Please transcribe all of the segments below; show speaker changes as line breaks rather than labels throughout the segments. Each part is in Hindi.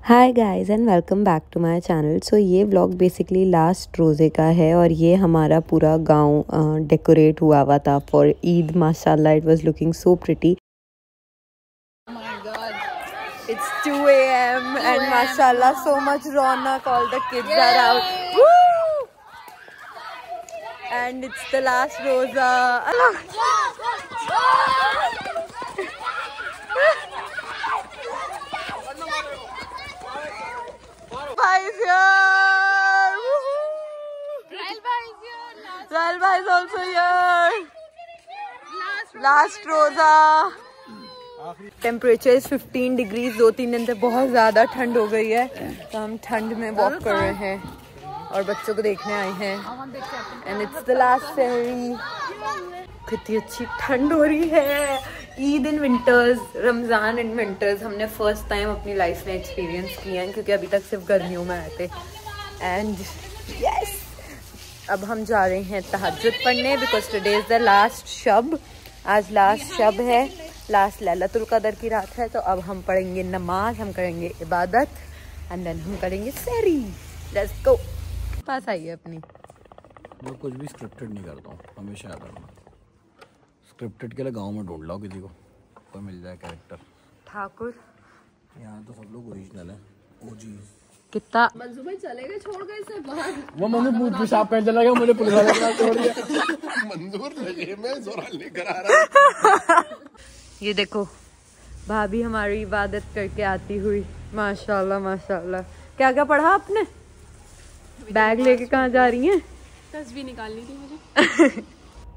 Hi guys and welcome back to my channel. So ये व्लॉग बेसिकली लास्ट रोज़े का है और ये हमारा पूरा गांव डेकोरेट हुआ था फॉर ईद। माशाल्लाह it was looking so pretty. It's 2 a.m. and mashallah so much raunak, all the kids are out. Woo! And it's the last roza. Allah. Bhai is here. Rahul bhai is also here. Last roza. Temperature is 15 degrees. 2-3 दिन से बहुत ज़्यादा ठंड हो गई है तो हम ठंड में वॉक कर रहे हैं और बच्चों को देखने आए हैं। एंड इट्स द लास्ट सहरी। कितनी अच्छी ठंड हो रही है। Eid in winters, Ramzan in winters हमने फर्स्ट टाइम अपनी लाइफ में एक्सपीरियंस किया है क्योंकि अभी तक सिर्फ गर्मियों में आए थे। एंड यस, अब हम जा रहे हैं तहज्जुद पढ़ने because today is the last शब। आज लास्ट शब है, लास्ट लैलतुल कदर की रात है। तो अब हम पढ़ेंगे नमाज, हम करेंगे इबादत एंड देन हम करेंगे सहरी। Let's go. पास आइए अपनी।
मैं कुछ भी स्क्रिप्टेड नहीं करता हूँ, हमेशा याद रखना। स्क्रिप्टेड के लिए गांव में ढूंढ लाओ किसी को, कोई मिल जाए कैरेक्टर।
ठाकुर
यहाँ तो सब लोग ओरिजिनल है। ओजी
कितना
मंजू भाई चले गए, छोड़ गए इसे बाहर।
वो मंजूर पेशाब पहन चला गया, मुझे पुलिस वाले के साथ छोड़ दिया। मंजूर लगे में जोरान लेकर आ रहा है।
ये देखो भाभी हमारी इबादत करके आती हुई। माशाल्लाह माशाल्लाह। क्या क्या पढ़ा आपने? बैग लेके कहाँ जा रही हैं?
तस्वीर निकालनी थी मुझे।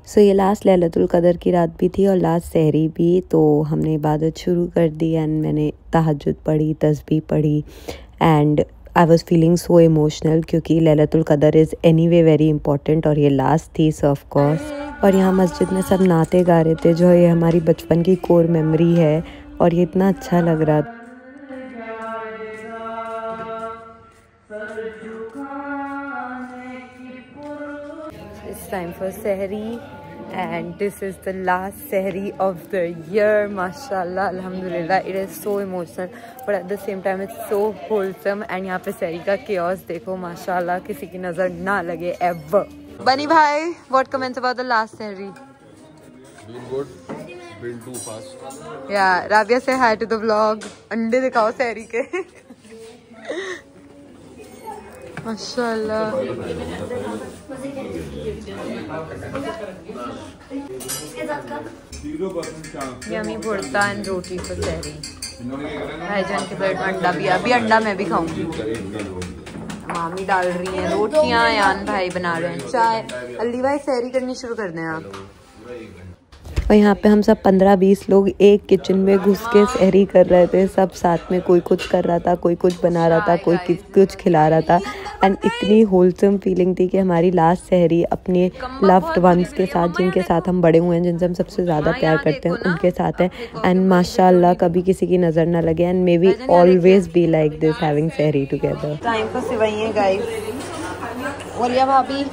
सो ये लास्ट लैलतुल कदर की रात भी थी और लास्ट सहरी भी। तो हमने इबादत शुरू कर दी एंड मैंने तहज्जुद पढ़ी, तस्बीह पढ़ी and I was feeling so emotional क्योंकि लैलतुल कदर is any way very important और ये लास्ट थी सो ऑफ कोर्स। और यहाँ मस्जिद में सब नाते गा रहे थे जो ये हमारी बचपन की कोर मेमोरी है और ये इतना अच्छा लग रहा था। It's time for सहरी and this is the last सहरी of the year. माशाल्लाह अल्हम्दुलिल्लाह, it is so emotional but at the same time it's so wholesome। and यहाँ पे सहरी का chaos देखो माशाल्लाह, किसी की नज़र ना लगे ever। Bunny bhai, what comments about the last सहरी?
Been good, been too fast.
Yeah, Rabia say hi to the vlog। अंडे दिखाओ सहरी के। माशाल्लाह। Yummy bhurta and roti for सहरी। भाईजान के प्लेट में अंडा भी है, अभी अंडा मैं भी खाऊंगी। मामी डाल रही हैं रोटियां, यान भाई बना रहे हैं चाय। अली भाई सहरी करनी शुरू कर दें आप। और यहाँ पे हम सब 15-20 लोग एक किचन में घुस के सहरी कर रहे थे, सब साथ में। कोई कुछ कर रहा था, कोई कुछ बना रहा था, कोई कुछ खिला रहा था। एंड इतनी होलसम फीलिंग थी कि हमारी लास्ट सहरी अपने लव्ड वंस के साथ, जिनके साथ हम बड़े हुए हैं, जिनसे हम सबसे ज़्यादा प्यार करते हैं, उनके साथ है। एंड माशाल्लाह कभी किसी की नज़र ना लगे and may we always be like this having सहरी टुगेदर। टाइम पर सिवाइए गाइस। बोलिए भाभी।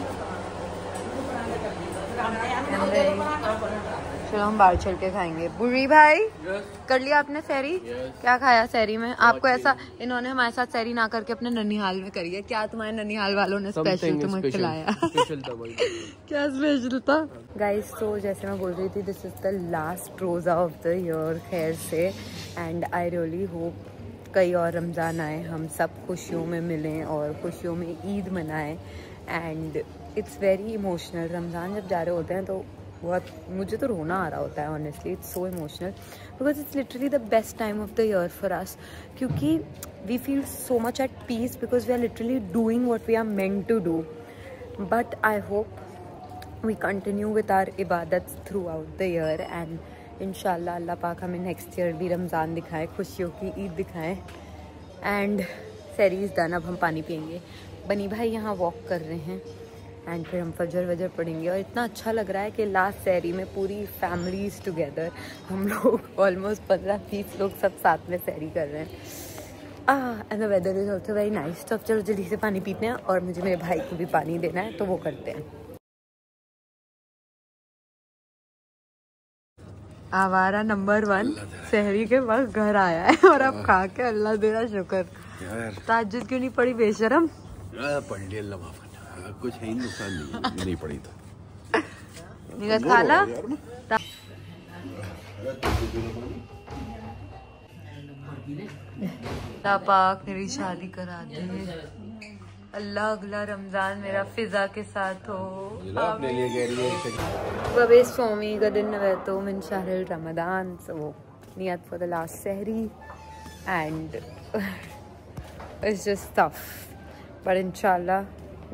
चलो हम बाहर चल के खाएंगे। बुरी भाई कर लिया आपने सहरी? क्या खाया सहरी में? आपको ऐसा इन्होंने हमारे साथ सहरी ना करके अपने ननिहाल में करी है। क्या तुम्हारे ननिहाल वालों ने स्पेशल तुम्हें खिलाया? क्या स्पेशल था गाइस? तो जैसे मैं बोल रही थी, दिस इज द लास्ट रोजा ऑफ द ईयर खैर से। एंड आई रियली होप कई और रमज़ान आए, हम सब खुशियों में मिलें और खुशियों में ईद मनाएं। And it's very emotional. Ramzan जब जा रहे होते हैं तो बहुत, मुझे तो रोना आ रहा होता है honestly. It's so emotional because it's literally the best time of the year for us क्योंकि we feel so much at peace because we are literally doing what we are meant to do. But I hope we continue with our इबादत throughout the year and इंशाल्लाह अल्लाह पाक हमें नेक्स्ट ईयर भी रमज़ान दिखाए, खुशियों की ईद दिखाएँ। एंड सहरी इज़ डन। अब हम पानी पियेंगे। बनी भाई यहाँ वॉक कर रहे हैं एंड फिर हम फजर वजर पढ़ेंगे। और इतना अच्छा लग रहा है कि लास्ट सहरी में पूरी फैमिलीज टुगेदर, हम लोग ऑलमोस्ट 15-20 लोग सब साथ में सहरी कर रहे हैं। And the weather is also very nice. तो अब चलो जल्दी से पानी पीते हैं और मुझे मेरे भाई को भी पानी देना है तो वो करते हैं। आवारा नंबर 1 सहरी के वक्त घर आया है और अब खा के अल्लाह तेरा शुक्र। ताज्जुद क्यों नहीं पड़ी बेशरम?
पढ़ लिया, अल्लाह माफ करना, कुछ है ही नुकसान नहीं पड़ी तो
निगत खाला। अल्लाह पाक मेरी शादी करा दे, अल्लाह अगला रमजान मेरा फिजा के साथ हो। वबे सोमी गदिन नवैतो मिन शहरिल रमदान, सो नियत फॉर द लास्ट सहरी and it's just tough, but inshallah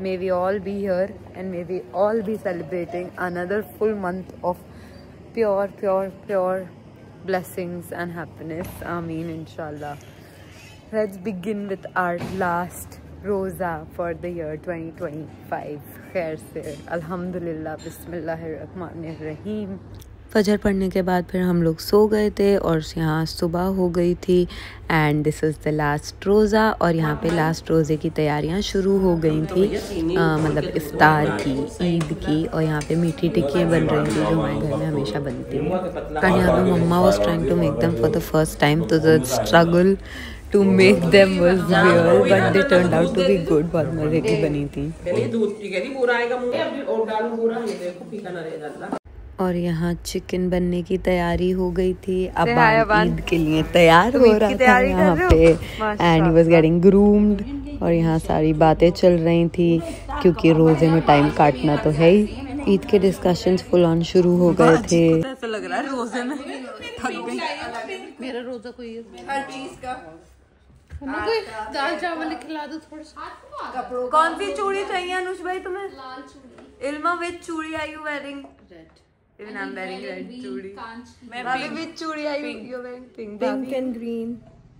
may we all be here and may we all be celebrating another full month of pure blessings and happiness. Ameen, inshallah. Let's begin with our last roza for the year 2025 khair se, alhamdulillah, bismillahirrahmanirrahim। फजर पढ़ने के बाद फिर हम लोग सो गए थे और यहाँ सुबह हो गई थी and this is the last रोज़ा। और यहाँ पे लास्ट रोज़े की तैयारियाँ शुरू हो गई थी, मतलब इफ्तार की, ईद की। और यहाँ पे मीठी टिक्कियाँ बन रही थी जो हमारे घर में हमेशा बनती हैं। और यहाँ पे mama was trying to make them for the first time, तो the struggle to make them was real but they turned out to be good. बहुत मज़े की बनी थी। और यहाँ चिकन बनने की तैयारी हो गई थी। अब ईद के लिए तैयार हो रहा था यहाँ पे and he was getting groomed. और यहाँ सारी बातें चल रही थी क्योंकि रोजे में टाइम काटना तो है ही। ईद के डिस्कशंस फुल ऑन शुरू हो गए थे। ऐसा लग रहा है रोजे में थक गई।
मेरा रोजा कोई हर चीज का दाल चावल खिला दो थोड़ा सा।
कौन सी चूड़ी चाहिए अनुष भाई तुम्हें? लाल चूड़ी। Ilma which chudi are you wearing? Red. Even I'm wearing red चूड़ी। मैं विच चूड़ी आई? You're wearing pink and green।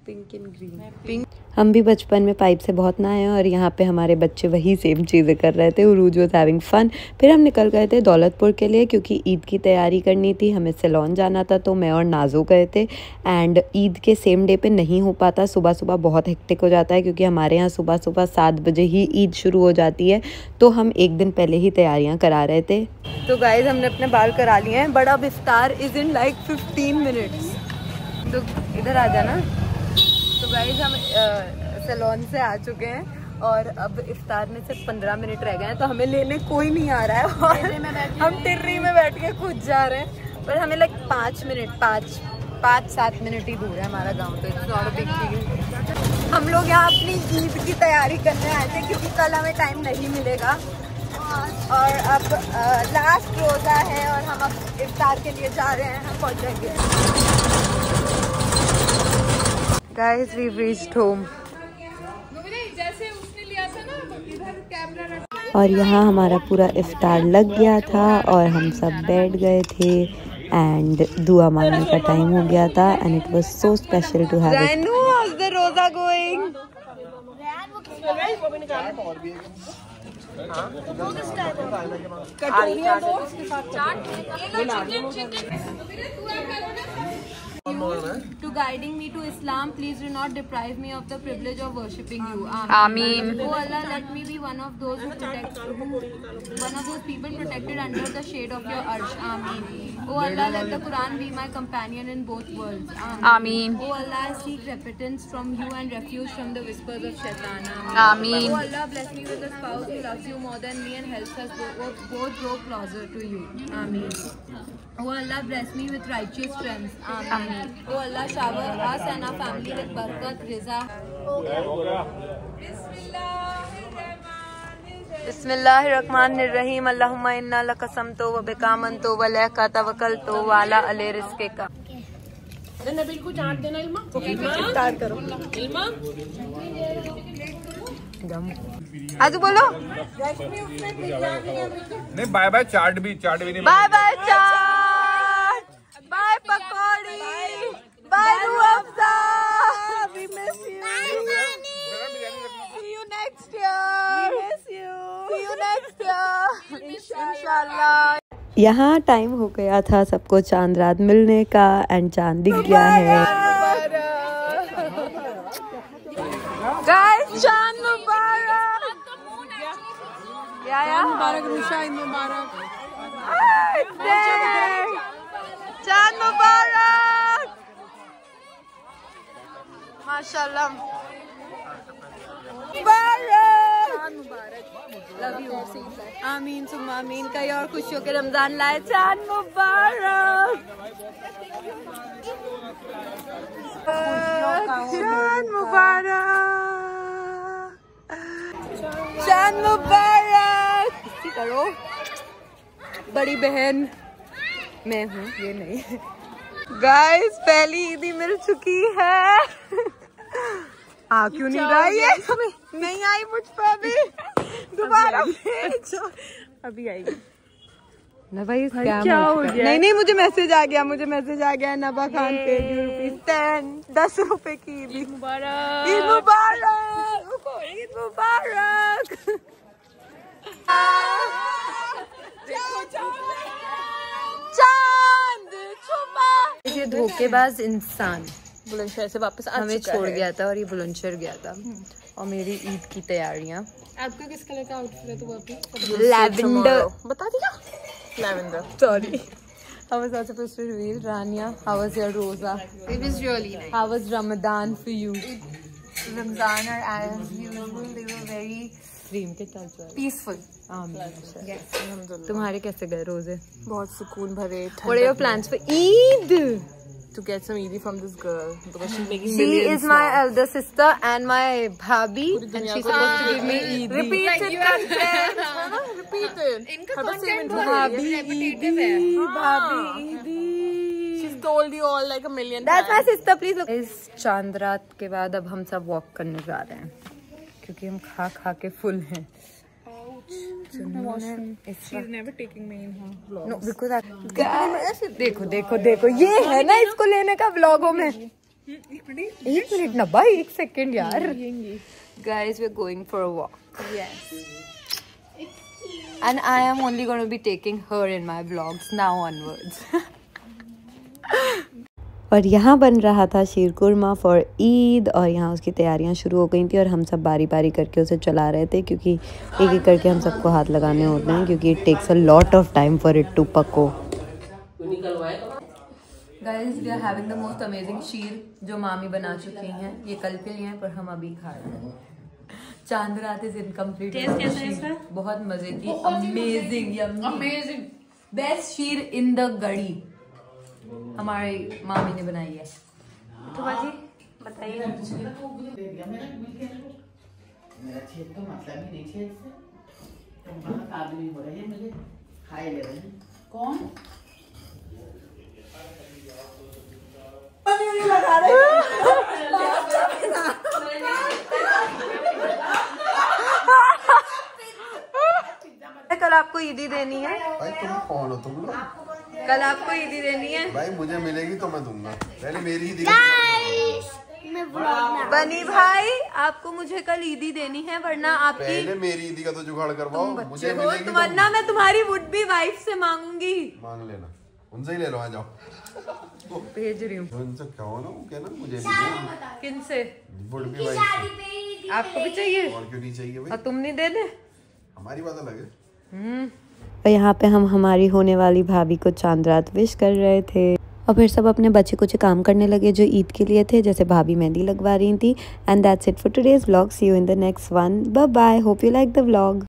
Pink and green। Pink। हम भी बचपन में पाइप से बहुत नहाए हैं और यहाँ पे हमारे बच्चे वही सेम चीज़ें कर रहे थे। उरूज वाज हैविंग फन। फिर हम निकल गए थे दौलतपुर के लिए क्योंकि ईद की तैयारी करनी थी, हमें सैलून जाना था। तो मैं और नाजो गए थे एंड ईद के सेम डे पे नहीं हो पाता, सुबह सुबह बहुत हेक्टिक हो जाता है क्योंकि हमारे यहाँ सुबह सुबह 7 बजे ही ईद शुरू हो जाती है। तो हम एक दिन पहले ही तैयारियाँ करा रहे थे। तो गाइज हमने अपने बाल करा लिए हैं, बट अब इफ्तार इज़ इन लाइक 15 मिनट्स। तो इधर आ जाना। तो गाइज हम सैलून से आ चुके हैं और अब इफ्तार में सिर्फ 15 मिनट रह गए हैं। तो हमें लेने कोई नहीं आ रहा है और हम टिर्री में बैठ के खुद जा रहे हैं। पर हमें लाइक 5-7 मिनट ही दूर है हमारा गांव, तो it's not a big deal. हम लोग यहाँ अपनी ईद की तैयारी करने आए थे क्योंकि कल हमें टाइम नहीं मिलेगा। और अब लास्ट रोज़ा है और हम अब इफ्तार के लिए जा रहे हैं। हम पहुँच जाएंगे। Guys, we've reached home.
जैसे उसने लिया था ना इधर कैमरा रख।
और यहाँ हमारा पूरा इफ्तार लग गया था और हम सब बैठ गए थे एंड दुआ मांगने का टाइम हो गया था and it was so special to have it. How's the roza going? To guiding me to Islam, please do not deprive me of the privilege of worshipping you. Ameen. Oh Allah, let me be one of those people protected under the shade of your arsh. Ameen. Oh Allah, let the Quran be my companion in both worlds. Ameen. Oh Allah, I seek repentance from you and refuge from the whispers of shaitan. Ameen. Oh Allah, bless me with a spouse who loves you more than me and helps us both grow closer to you. Ameen. Oh Allah, bless me with righteous friends. Ameen. Oh Allah, shower us and our family with barakat, riza. बिस्मिल्लाहिर्रहमानिर्रहीम। अल्लाहुम्मा इन्ना लका समतो व बिका मनतो व लका तवक्कलतो व अला अले रिज़्क़िका।
नबील को चाट देना इल्मा।
इफ्तार करो इल्मा। आज बोलो।
नहीं बाय बाय चाट भी नहीं।
Bye bye chaat, bye pakodi, bye Rooh Afza. We miss you. See you next year. We miss you. See you next year. इंशाल्लाह। यहाँ टाइम हो गया था सबको चांद रात मिलने का एंड चांद दिख गया है। गाइस चांद मुबारक। या मुबारक रुशा, मुबारक। चांद मुबारक। माशाल्लाह मुबारक। Love you. आमीन सुम्मा आमीन। कई और खुशियों के रमजान लाए। चांद मुबारक। चांद मुबारक। चांद मुबारक। इसी करो। बड़ी बहन मैं हूँ, ये नहीं। गाइस पहली ईदी मिल चुकी है। क्यों नहीं रहा ये? नहीं आई मुझ पर अभी। दोबारा अभी आएगी ना भाई। क्या हो गया? नहीं मुझे मैसेज आ गया, नबा खान पे 10 रुपए की ईद मुबारक। ईद मुबारक। ईद मुबारक। चांद छुपा। ये धोखेबाज इंसान बुलंदशहर से वापस हमें छोड़ गया था और ये बुलंदशहर गया था। और मेरी ईद की तैयारियां।
आपका किस कलर का आउटफिट है? तो वापस
लैवेंडर
बता दिया।
Lavender sorry. How was also supposed to reveal? Rania, how was your Rosa?
It was really nice.
How was Ramadan for you?
Ramadan are as usual. They were very
Dream के साथ
peaceful.
Yes. तुम्हारे कैसे गए रोजे?
बहुत सुकून भरे।
What are your plans for Eid?
To get some Eid from this girl because she's making
She
millions
is my
now.
elder sister and my bhabhi and she's supposed to give me Eid.
Repeat it, content. Repeat it. इनका content
Bhabhi Eid. Bhabhi Eid.
She's told you all like a million
That's my
times.
sister. Please look. इस चांद रात के बाद अब हम सब वॉक करने जा रहे हैं क्योंकि हम खा के फुल हैं।
She's never taking me in her vlog.
No, because देखो ये है ना इसको लेने का व्लॉगों में। एक मिनट ना भाई, 1 सेकेंड यार। Guys, we're going for a walk.
Yes.
And I am only going to be taking her in my vlogs now onwards. और यहाँ बन रहा था शीर कुरमा फॉर ईद और यहाँ उसकी तैयारियाँ शुरू हो गई थी और हम सब बारी बारी करके उसे चला रहे थे क्योंकि एक एक करके हम सबको हाथ लगाने होते हैं क्योंकि it takes a lot of time for it to पको। Guys we are having the most amazing शीर जो मामी बना चुकी हैं। ये कल के लिए हैं पर हम अभी खा रहे हैं। चांद रात इज इनकम्प्लीट। बहुत मजे की। Amazing
Amazing.
बेस्ट शीर इन द गड़ी हमारी मामी ने बनाई है। तो बाजी बताइए।
मेरा छेद तो मतलब ही नहीं छेद से तुम बहुत आदमी हो रहे हैं मुझे खाए ले रहे हैं। कौन लगा रहे
कल आपको ईदी देनी है।
भाई तुम कौन हो? तुम लोग
कल आपको ईदी देनी है।
भाई मुझे मिलेगी तो मैं दूंगा। पहले मेरी ईदी
बनी भाई आपको मुझे कल ईदी देनी है वरना आपकी
पहले मेरी ईदी का तो जुगाड़ करवाओ। मुझे मिलेगी तो
वरना मैं तुम्हारी वुड बी वाइफ से मांगूंगी।
मांग लेना, उनसे ही ले लो। आ जाओ
भेज रही हूँ।
उनसे कहो ना, वो कहना मुझे
किनसे?
Would be wife.
आपको भी चाहिए?
और क्यों नहीं चाहिए भाई?
और तुम नहीं दे दे?
हमारी बात अलग है।
और यहाँ पे हम हमारी होने वाली भाभी को चांद रात विश कर रहे थे और फिर सब अपने बच्चे कुछ काम करने लगे जो ईद के लिए थे, जैसे भाभी मेहंदी लगवा रही थी। And that's it for today's vlog. See you in the next one. Bye bye. Hope you like the vlog.